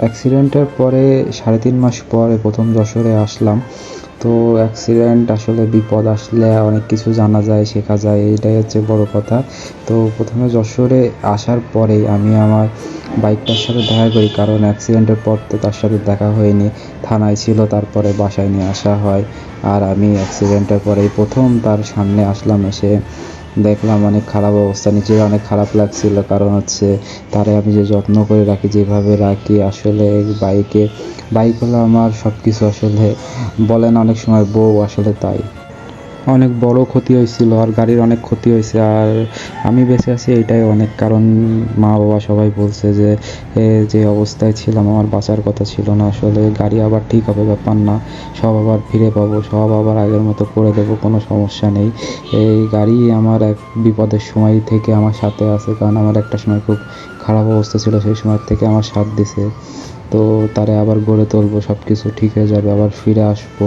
অ্যাক্সিডেন্টের পরে 3.5 মাস পরে প্রথম যশোরে আসলাম। তো অ্যাক্সিডেন্ট আসলে বিপদ আসলে অনেক কিছু জানা যায়, শেখা যায়, এটাই হচ্ছে বড় কথা। তো প্রথমে যশোরে আসার পরেই আমি আমার বাইকটার সাথে দেখা করি, কারণ অ্যাক্সিডেন্টের পর তো তার সাথে দেখা হয়নি। থানায় ছিল, তারপরে বাসায় নিয়ে আসা হয়। আর আমি অ্যাক্সিডেন্টের পরেই প্রথম তার সামনে আসলাম, এসে দেখলাম অনেক খারাপ অবস্থা। নিজের অনেক খারাপ লাগছিল, কারণ হচ্ছে তারে আমি যে যত্ন করে রাখি, যেভাবে রাখি আসলে বাইক হলো আমার সব কিছু। আসলে বলেন অনেক সময় বউ, আসলে তাই অনেক বড় ক্ষতি হয়েছিল, আর গাড়ির অনেক ক্ষতি হয়েছে। আর আমি বেঁচে আছি এইটাই অনেক, কারণ মা বাবা সবাই বলছে যে যে অবস্থায় ছিলাম আমার বাঁচার কথা ছিল না। আসলে গাড়ি আবার ঠিক হবে, ব্যাপার না, সব আবার ফিরে পাবো, সব আবার আগের মতো করে দেবো, কোনো সমস্যা নেই। এই গাড়ি আমার এক বিপদের সময় থেকে আমার সাথে আছে, কারণ আমার একটা সময় খুব খারাপ অবস্থা ছিল, সেই সময় থেকে আমার সাথ দিছে। তো তারে আবার গড়ে তুলবো, সব কিছু ঠিক হয়ে যাবে, আবার ফিরে আসবো।